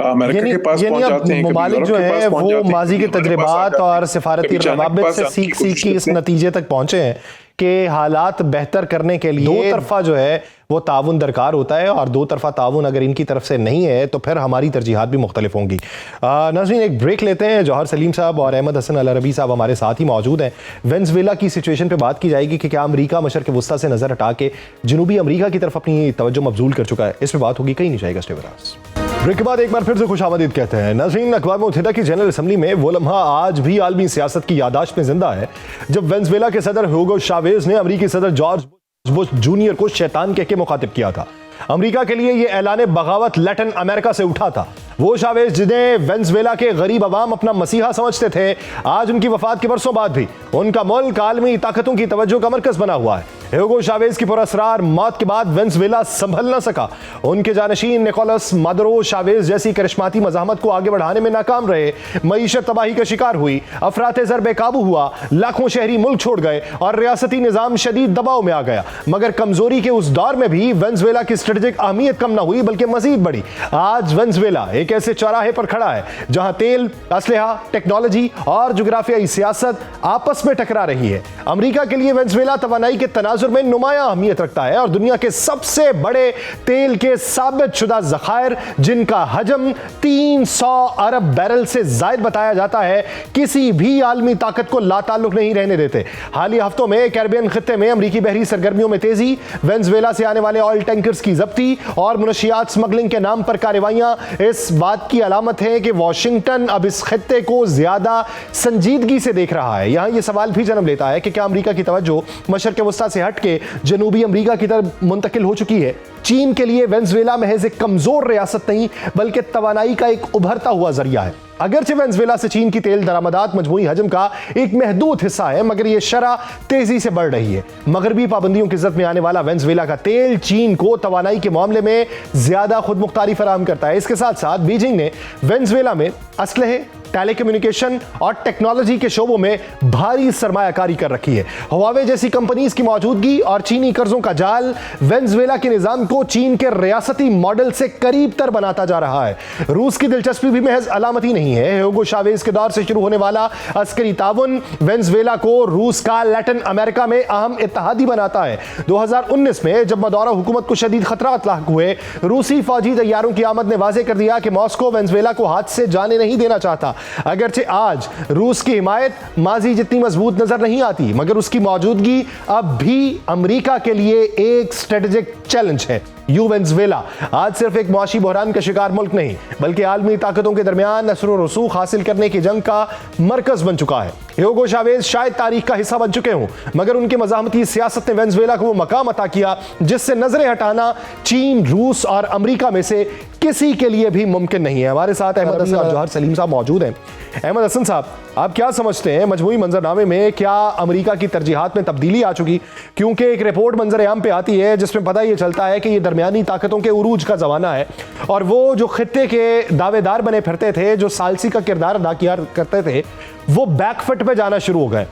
D: अमेरिका के पास पहुंच जाते हैं,
A: ममालिक जो है वो माजी के तजुर्बात और सिफारती रवाबित से सीख के इस नतीजे तक पहुंचे हैं कि हालात बेहतर करने के लिए दो तरफा जो है वो ताउन दरकार होता है और दो तरफा ताउन अगर इनकी तरफ से नहीं है तो फिर हमारी तरजीहात भी मुख्तलिफ होंगी। नाज़रीन एक ब्रेक लेते हैं। जौहर सलीम साहब और अहमद हसन अल अरबी साहब हमारे साथ ही मौजूद हैं। वेनेज़ुएला की सिचुएशन पे बात की जाएगी कि क्या अमेरिका मशरक़ वुस्ता से नज़र हटा के जनूबी अमेरिका की तरफ अपनी तवज्जो मबजूल कर चुका है, इस पर बात होगी, कहीं नहीं जाएगा। Stay with us. ब्रेक के बाद एक बार फिर से खुशामदीद कहते हैं। नाज़रीन अक़वाम मुत्तहिदा की जनरल असम्बली में वो लम्हा आज भी आलमी सियासत की यादाश्त में जिंदा है जब वेनेज़ुएला के सदर ह्यूगो चावेज़ ने अमरीकी सदर जॉर्ज बुश जूनियर को शैतान कह के मुखातिब किया था। अमेरिका के लिए यह ऐलान बगावत लैटिन अमेरिका से उठा था। वो चावेज़ जिन्हें वेनेज़ुएला के गरीब अवाम अपना मसीहा समझते थे, आज उनकी वफात के बरसों बाद भी उनका मुल्क आलमी ताकतों की तवज्जो का मरकज बना हुआ है। ह्यूगो चावेज़ की पुरअसरार मौत के बाद वेनेज़ुएला संभल न सका। उनके जानशीन निकोलस मादुरो चावेज़ जैसी करिश्माती मज़ाहमत को आगे बढ़ाने में नाकाम रहे। मईशत तबाही का शिकार हुई, अफराते ज़र बेकाबू हुआ, लाखों शहरी मुल्क छोड़ गए और रियासती निज़ाम शदीद दबाव में आ गया। मगर कमजोरी के उस दौर में भी वेनेज़ुएला की स्ट्रेटेजिक अहमियत कम न हुई बल्कि मजीद बढ़ी। आज वेनेज़ुएला एक ऐसे चौराहे पर खड़ा है जहां तेल, असलहा, टेक्नोलॉजी और जुग्राफियाई सियासत आपस में टकरा रही है। अमेरिका के लिए वेनेज़ुएला तवानाई के तनाजुर में नुमाया अहमियत रखता है और दुनिया के सबसे बड़े तेल के साबित शुदा ज़खायर जिनका हजम 300 अरब बैरल से जायद बताया जाता है, किसी भी आलमी ताकत को लाताल्लुक नहीं रहने देते। हालिया हफ्तों में कैरिबियन खित्ते में अमरीकी बहरी सरगर्मियों में तेजी, वेनेज़ुएला से आने वाले ऑयल टैंकर्स की जब्ती और मुनशियात स्मगलिंग के नाम पर कार्रवाइयां इस बात की अलामत है कि वाशिंगटन अब इस खित्ते को ज्यादा संजीदगी से देख रहा है। यहां यह सवाल भी जन्म लेता है कि क्या अमेरिका की तवज्जो मशरक़ वुस्ता से हट के जनूबी अमेरिका की तरफ मुंतकिल हो चुकी है। चीन के लिए वेनेज़ुएला महज एक कमजोर रियासत नहीं बल्कि तवानाई का एक उभरता हुआ जरिया है। अगरचे वेनेज़ुएला से चीन की तेल दरामदात मजमूई हजम का एक महदूद हिस्सा है, मगर यह शरह तेजी से बढ़ रही है। मगरबी पाबंदियों की इज्जत में आने वाला वेनेज़ुएला का तेल चीन को तवानाई के मामले में ज्यादा खुद मुख्तारी फराहम करता है। इसके साथ साथ बीजिंग ने वेनेज़ुएला में असलहे, टेलीकम्युनिकेशन और टेक्नोलॉजी के शोबों में भारी सरमायाकारी कर रखी है। हुआवे जैसी कंपनीज की मौजूदगी और चीनी कर्जों का जाल वेनेज़ुएला के निजाम को चीन के रियासती मॉडल से करीब तर बनाता जा रहा है। रूस की दिलचस्पी भी महज अलामती नहीं नहीं है। ह्यूगो चावेज के दौर से शुरू होने वाला अस्करी ताउन वेनेजुएला को रूस का लैटिन अमेरिका में अहम इत्तेहादी बनाता है। 2019 में जब मदौरा हुकूमत को शदीद खतरात लाक हुए, रूसी फौजी तैयारों की आमद ने वाजे कर दिया कि मॉस्को वेनेजुएला को हाथ से जाने नहीं देना चाहता। अगरचे आज रूस की हिमायत माजी जितनी मजबूत नजर नहीं आती, मगर उसकी मौजूदगी अब भी अमेरिका के लिए एक स्ट्रेटेजिक चैलेंज है। वेनेजुएला आज सिर्फ एक मुआशी बहरान का शिकार मुल्क नहीं, बल्कि आलमी ताकतों के दरमियान असर और रसूख हासिल करने की जंग का मरकज बन चुका है। ह्यूगो चावेज शायद तारीख का हिस्सा बन चुके हों, मगर उनकी मज़ाहमती सियासत ने वेनेजुएला को वो मकाम अता किया जिससे नजरें हटाना चीन, रूस और अमेरिका में से किसी के लिए भी मुमकिन नहीं है। हमारे साथ अहमद हसन और जौहर सलीम साहब मौजूद हैं। अहमद हसन साहब, आप क्या समझते हैं मजमूई मंजरनामे में क्या अमेरिका की तरजीहात में तब्दीली आ चुकी? क्योंकि एक रिपोर्ट मंजर आम पे आती है जिसमें पता ये चलता है कि ये दरमियानी ताकतों के उरूज का जमाना है और वो जो खित्ते के दावेदार बने फिरते थे, जो सालसी का किरदार अदा किया करते थे, वो बैकफुट पे जाना शुरू हो गए।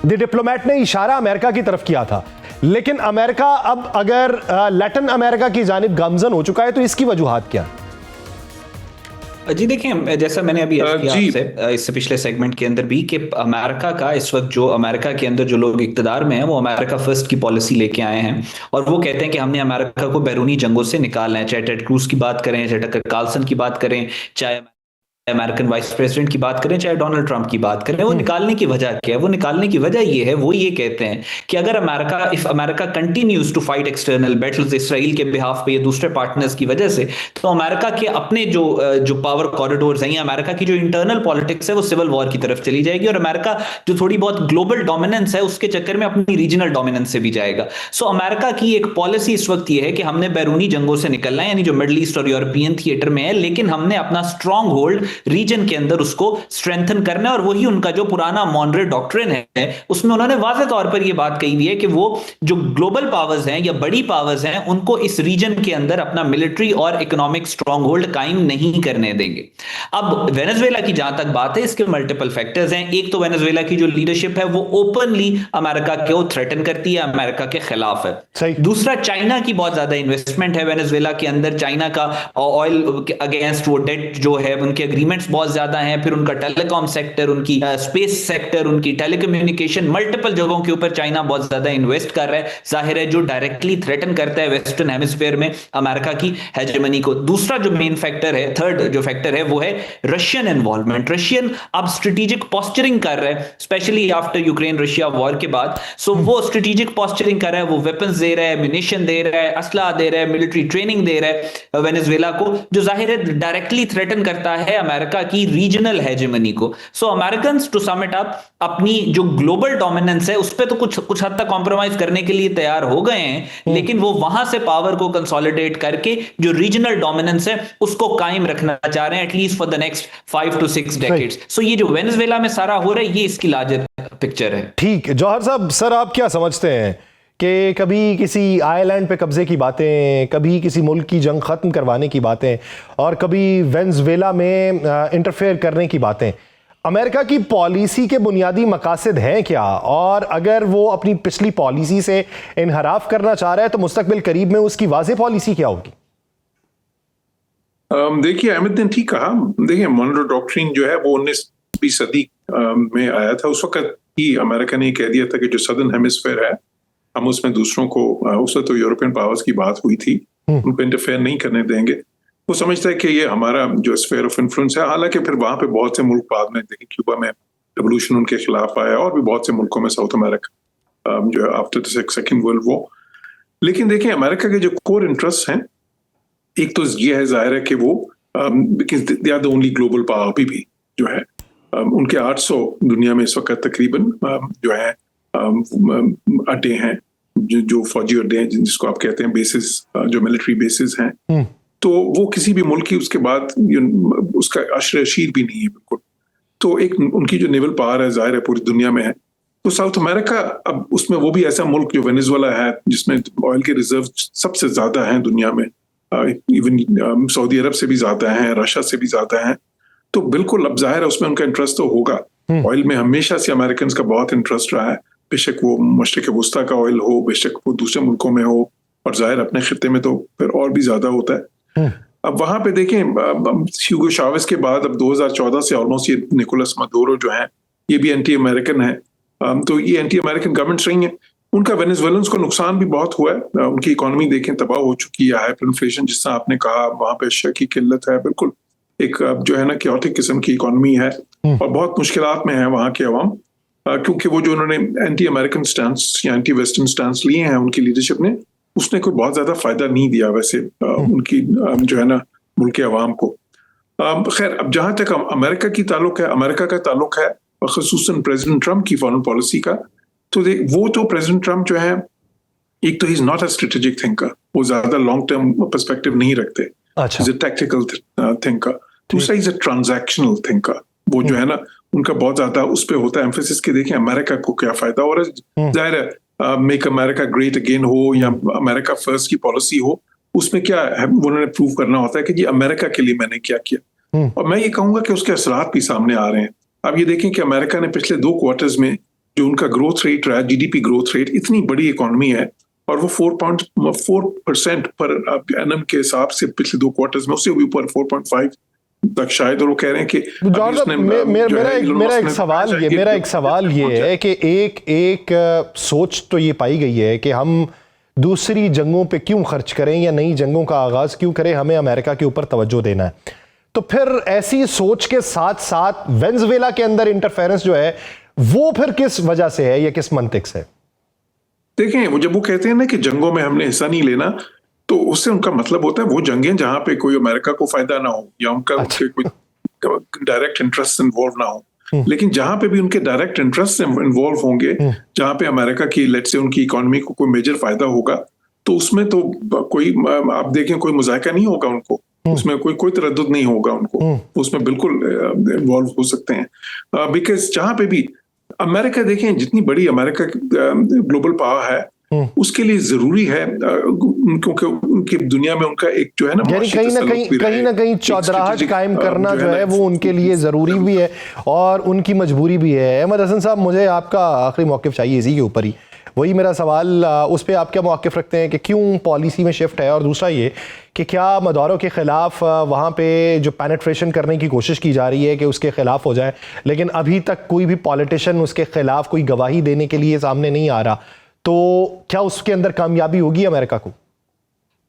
A: द डिप्लोमेट ने इशारा अमेरिका की तरफ किया था, लेकिन अमेरिका अब अगर लैटिन अमेरिका की जानिब गामजन हो चुका है तो इसकी वजूहात क्या?
E: जी देखें, जैसा मैंने अभी आपसे इससे पिछले सेगमेंट के अंदर भी कि अमेरिका का इस वक्त जो अमेरिका के अंदर जो लोग इक्तदार में हैं वो अमेरिका फर्स्ट की पॉलिसी लेके आए हैं और वो कहते हैं कि हमने अमेरिका को बैरूनी जंगों से निकालना है। चाहे टेड क्रूज की बात करें, चाहे टकर कार्लसन की बात करें, चाहे अमेरिकन वाइस प्रेसिडेंट की बात करें, चाहे डोनाल्ड ट्रंप की बात करें, वो निकालने की वजह क्या है? वो निकालने की वजह ये है, वो ये कहते हैं कि अगर America continues to fight external battles Israel के बिहाफ पे या दूसरे पार्टनर्स की वजह से, तो अमेरिका के अपने जो पावर कॉरिडोर्स हैं, अमेरिका की जो इंटरनल पॉलिटिक्स है वो सिविल वॉर की तरफ चली जाएगी और अमेरिका जो थोड़ी बहुत ग्लोबल डोमिनेंस है उसके चक्कर में अपनी रीजनल डोमिनेंस से भी जाएगा। सो अमेरिका की एक पॉलिसी इस वक्त ये है कि हमने बैरूनी जंगों से निकलना है, यानी जो मिडल ईस्ट और यूरोपियन थिएटर में है, लेकिन हमने अपना स्ट्रॉन्ग होल्ड रीजन के अंदर उसको स्ट्रेंथन करना है। और वही उनका जो पुराना मॉनरे डॉक्ट्रिन है उसमें उन्होंने वाज़ेह तौर पर यह बात कही हुई है कि वो जो ग्लोबल पावर्स हैं या बड़ी पावर्स हैं उनको इस रीजन के अंदर अपना मिलिट्री और इकोनॉमिक स्ट्रॉन्ग होल्ड कायम नहीं करने देंगे। अब वेनेजुएला की जहां तक बात है, इसके मल्टीपल फैक्टर्स हैं। एक तो वेनेजुएला की जो लीडरशिप है वो ओपनली अमेरिका को थ्रेटन करती है, अमेरिका के खिलाफ है। दूसरा, चाइना की बहुत ज्यादा इन्वेस्टमेंट है वेनेजुएला के अंदर। चाइना का ऑयल अगेंस्ट वो डेट जो है, उनके एग्रीमेंट्स बहुत ज्यादा हैं। फिर उनका टेलीकॉम सेक्टर, उनकी स्पेस सेक्टर, उनकी टेलीकम्युनिकेशन, मल्टीपल जगहों के ऊपर चाइना बहुत ज्यादा इन्वेस्ट कर रहा है। जाहिर है जो डायरेक्टली थ्रेटन करता है वेस्टर्न हेमिस्फीयर में अमेरिका की हेजेमनी को। दूसरा जो मेन फैक्टर है, थर्ड जो फैक्टर है वो है रशियन इन्वॉल्वमेंट। रशियन अब स्ट्रेटेजिक पॉस्चरिंग कर रहा है, specially after Ukraine Russia war के बाद। सो वो स्ट्रेटेजिक पॉस्चरिंग कर रहा है, वो वेपन्स दे रहा है, म्यूनिशन दे रहा है, असला दे रहा है, मिलिट्री ट्रेनिंग दे रहा है वेनेजुएला को, जो जाहिर है डायरेक्टली थ्रेटन करता है अमेरिका की रीजनल हेजेमनी को। So Americans to sum it up अपनी जो ग्लोबल डोमिनेंस है उस पे तो कुछ हद तक कॉम्प्रोमाइज करने के लिए तैयार हो गए हैं, लेकिन वो वहां से पावर को कंसोलिडेट करके जो रीजनल डोमिनेंस है उसको कायम रखना चाह रहे हैं, at least for the next 5 to 6 decades. So ये जो वेनेजुएला में सारा हो रहा है ये इसकी लार्जर पिक्चर है।
A: ठीक, जौहर साहब, सर आप क्या समझते हैं कि कभी किसी आइलैंड पे कब्जे की बातें, कभी किसी मुल्क की जंग खत्म करवाने की बातें और कभी वेनेजुएला में इंटरफेयर करने की बातें, अमेरिका की पॉलिसी के बुनियादी मकासद हैं क्या? और अगर वो अपनी पिछली पॉलिसी से इनहराफ करना चाह रहा है तो मुस्तकबिल करीब में उसकी वाज़ेह पॉलिसी क्या होगी?
D: देखिए, अहमद ने ठीक कहा। देखिए, मॉनरो डॉक्ट्रिन जो है वो 19वीं सदी में आया था। उस वक्त ही अमेरिका ने कह दिया था कि जो सदर्न हेमिस्फीयर है हम उसमें दूसरों को, उससे तो यूरोपियन पावर्स की बात हुई थी, उनको इंटरफेयर नहीं करने देंगे। वो समझता है कि ये हमारा जो स्फीयर ऑफ इन्फ्लुएंस है। हालांकि फिर वहां पे बहुत से मुल्क बाद में, देखिए क्यूबा में रेवोल्यूशन उनके खिलाफ आया और भी बहुत से मुल्कों में साउथ अमेरिका जो है after the second world war. लेकिन देखिए, अमेरिका के जो कोर इंटरेस्ट हैं, एक तो ये है जाहिर है कि वो they are the only global power भी जो है, उनके 800 दुनिया में इस वक्त तकरीबन जो है अड्डे हैं, जो फौजी अड्डे हैं जिसको आप कहते हैं बेसिस, जो मिलिट्री बेसिस हैं। तो वो किसी भी मुल्क की उसके बाद उसका अशर अशीर भी नहीं है बिल्कुल। तो एक उनकी जो नेवल पावर है जाहिर है पूरी दुनिया में है। तो साउथ अमेरिका, अब उसमें वो भी ऐसा मुल्क जो वेनेजुएला है जिसमें ऑयल के रिजर्व सबसे ज्यादा हैं दुनिया में, इवन सऊदी अरब से भी ज्यादा हैं, रशिया से भी ज्यादा हैं। तो बिल्कुल अब जाहिर है उसमें उनका इंटरेस्ट तो होगा। ऑयल में हमेशा से अमेरिकन का बहुत इंटरेस्ट रहा है, बेशक वो मशरिक वस्ता का ऑयल हो, बेशक वो दूसरे मुल्कों में हो, और जाहिर अपने खित्ते में तो फिर और भी ज्यादा होता है। अब वहां पे देखें, ह्यूगो चावेज के बाद अब 2014 से ऑलमोस्ट ये निकोलस मदुरो जो है ये भी एंटी अमेरिकन है। तो ये एंटी अमेरिकन गवर्नमेंट्स रही हैं। उनका वेनेजुएलन्स को नुकसान भी बहुत हुआ है। उनकी इकोनॉमी देखें तबाह हो चुकी है, हाइपर इन्फ्लेशन जिस तरह आपने कहा, वहां पे अशिया की किल्लत है, बिल्कुल एक जो है ना क्योटिक किस्म की इकोनॉमी है और बहुत मुश्किलात में है वहां के अवाम, क्योंकि वो जो उन्होंने एंटी अमेरिकन स्टैंस या एंटी वेस्टर्न स्टैंस लिए हैं उनकी लीडरशिप ने, उसने कोई बहुत ज्यादा फायदा नहीं दिया वैसे उनकी जो है ना मुल्क के अवाम को। खैर, अब जहां तक अमेरिका की ताल्लुक है, अमेरिका का ताल्लुक है ख़ुसूसन प्रेसिडेंट ट्रम्प की फॉरेन पॉलिसी का, तो वो तो प्रेसिडेंट ट्रम्प जो है, एक तो he is not a strategic thinker, वो ज्यादा लॉन्ग टर्म पर्सपेक्टिव नहीं रखते, इज अ टैक्टिकल थिंकर। दूसरा इज अ ट्रांजैक्शनल थिंकर, वो जो है ना उनका बहुत ज्यादा उस पर होता है एम्फेसिस कि देखें अमेरिका को क्या फायदा हो रहा है। जाहिर है मेक अमेरिका ग्रेट अगेन हो या अमेरिका फर्स्ट की पॉलिसी हो, उसमें क्या है उन्होंने प्रूव करना होता है कि जी अमेरिका के लिए मैंने क्या किया। और मैं ये कहूंगा कि उसके असरात भी सामने आ रहे हैं। अब ये देखें कि अमेरिका ने पिछले 2 क्वार्टर्स में जो उनका ग्रोथ रेट रहा है, जीडीपी ग्रोथ रेट, इतनी बड़ी इकोनॉमी है और वो 4.4% पर एनएम के हिसाब से पिछले 2 क्वार्टर्स में, उससे भी ऊपर 4.5 तक शायद। और वो कह रहे हैं कि
A: मेरा एक सवाल ये है कि एक सोच तो ये पाई गई है कि हम दूसरी जंगों पे क्यों खर्च करें या नई जंगों का आगाज क्यों करें, हमें अमेरिका के ऊपर तवज्जो देना है। तो फिर ऐसी सोच के साथ साथ वेनेजुएला के अंदर इंटरफेरेंस जो है वो फिर किस वजह से है या किस मंतिक से?
D: देखें, वो जब वो कहते हैं ना कि जंगों में हमने हिस्सा नहीं लेना, तो उससे उनका मतलब होता है वो जंगें जहां पे कोई अमेरिका को फायदा ना हो या उनका कोई डायरेक्ट इंटरेस्ट इन्वॉल्व ना हो। लेकिन जहां पे भी उनके डायरेक्ट इंटरेस्ट इन्वॉल्व होंगे, जहां पे अमेरिका की लेट्स से उनकी इकोनॉमी को कोई मेजर फायदा होगा, तो उसमें तो कोई आप देखें कोई मुज़ायका नहीं होगा उनको, उसमें कोई तरद्दुद नहीं होगा उनको, उसमें बिल्कुल इन्वॉल्व हो सकते हैं। बिकॉज जहां पे भी अमेरिका देखें, जितनी बड़ी अमेरिका ग्लोबल पावर है, उसके लिए जरूरी है क्योंकि उनकी दुनिया में उनका एक जो है ना
A: कहीं ना कहीं चौधराहट कायम करना जो है वो उनके लिए जरूरी भी है और उनकी मजबूरी भी है। अहमद हसन साहब, मुझे आपका आखिरी मौक़िफ़ चाहिए इसी के ऊपर ही। वही मेरा सवाल, उस पर आप क्या मौक़िफ़ रखते हैं कि क्यों पॉलिसी में शिफ्ट है? और दूसरा ये कि क्या मदारों के ख़िलाफ़ वहाँ पे जो पेनिट्रेशन करने की कोशिश की जा रही है कि उसके ख़िलाफ़ हो जाए, लेकिन अभी तक कोई भी पॉलिटिशियन उसके ख़िलाफ़ कोई गवाही देने के लिए सामने नहीं आ रहा, तो क्या उसके अंदर कामयाबी होगी अमेरिका को?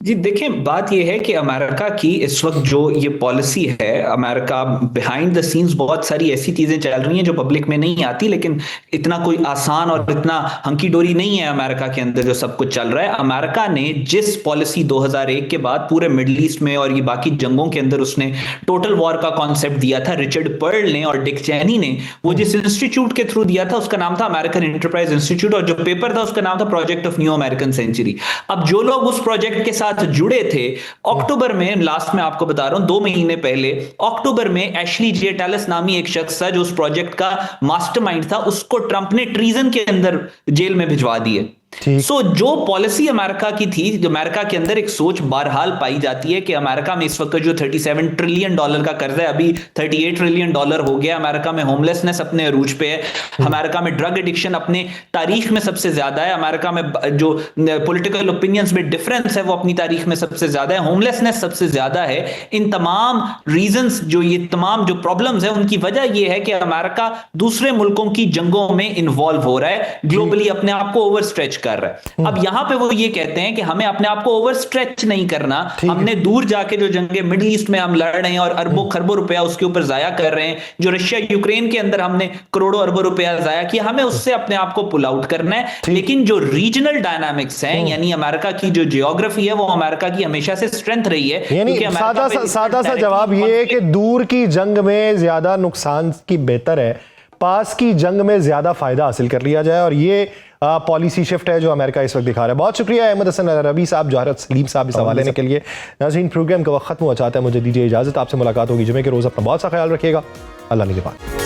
E: जी देखें, बात यह है कि अमेरिका की इस वक्त जो ये पॉलिसी है, अमेरिका बिहाइंड द सीन्स बहुत सारी ऐसी चीजें चल रही हैं जो पब्लिक में नहीं आती, लेकिन इतना कोई आसान और इतना हंकी डोरी नहीं है अमेरिका के अंदर जो सब कुछ चल रहा है। अमेरिका ने जिस पॉलिसी 2001 के बाद पूरे मिडल ईस्ट में और ये बाकी जंगों के अंदर उसने टोटल वॉर का कॉन्सेप्ट दिया था, रिचर्ड पर्ल ने और डिक चैनी ने वो जिस इंस्टीट्यूट के थ्रू दिया था उसका नाम था अमेरिकन एंटरप्राइज इंस्टीट्यूट, और जो पेपर था उसका नाम था project of new American century. अब जो लोग उस प्रोजेक्ट के साथ जुड़े थे, अक्टूबर में, लास्ट में आपको बता रहा हूं 2 महीने पहले अक्टूबर में एशली जे टेलस नामी एक शख्स था जो उस प्रोजेक्ट का मास्टरमाइंड था, उसको ट्रंप ने ट्रीजन के अंदर जेल में भिजवा दिए। सो जो पॉलिसी अमेरिका की थी, जो अमेरिका के अंदर एक सोच बहरहाल पाई जाती है कि अमेरिका में इस वक्त जो $37 ट्रिलियन का कर्ज है, अभी $38 ट्रिलियन हो गया। अमेरिका में होमलेसनेस अपने अरूज पे है, अमेरिका में ड्रग एडिक्शन अपने तारीख में सबसे ज्यादा है, अमेरिका में जो पॉलिटिकल ओपिनियंस में डिफरेंस है वो अपनी तारीख में सबसे ज्यादा है, होमलेसनेस सबसे ज्यादा है। इन तमाम रीजंस, जो ये तमाम जो प्रॉब्लम्स है, उनकी वजह यह है कि अमेरिका दूसरे मुल्कों की जंगों में इन्वॉल्व हो रहा है, ग्लोबली अपने आप को ओवर स्ट्रेच कर रहा है। अब यहां पे वो ये कहते हैं कि हमें अपने आप को ओवर स्ट्रेच नहीं करना, हमने दूर जाके जो जंगे मिडिल ईस्ट में हम लड़ रहे हैं और अरबों खरबों रुपया उसके ऊपर जाया कर रहे हैं, जो रशिया यूक्रेन के अंदर हमने करोड़ों अरबों रुपया जाया किया, हमें उससे अपने आप को पुल आउट करना है। लेकिन जो रीजनल डायनामिक्स हैं, यानी अमेरिका की जो जियोग्राफी है, वो अमेरिका की हमेशा से स्ट्रेंथ रही है।
A: यानी सादा सा जवाब ये है कि दूर की जंग में ज्यादा नुकसान की बेहतर है पास की जंग में ज्यादा फायदा हासिल कर लिया जाए, और ये पॉलिसी शिफ्ट है जो अमेरिका इस वक्त दिखा रहा है। बहुत शुक्रिया अहमद हसन अरबी साहब, जौहरत सलीम साहब इस हवाले लेने के लिए। नाज़रीन, प्रोग्राम का वक्त खत्म हो जाता है, मुझे दीजिए इजाजत। आपसे मुलाकात होगी जुमे के रोज। अपना बहुत सा ख्याल रखिएगा। अल्लाह निगहबान।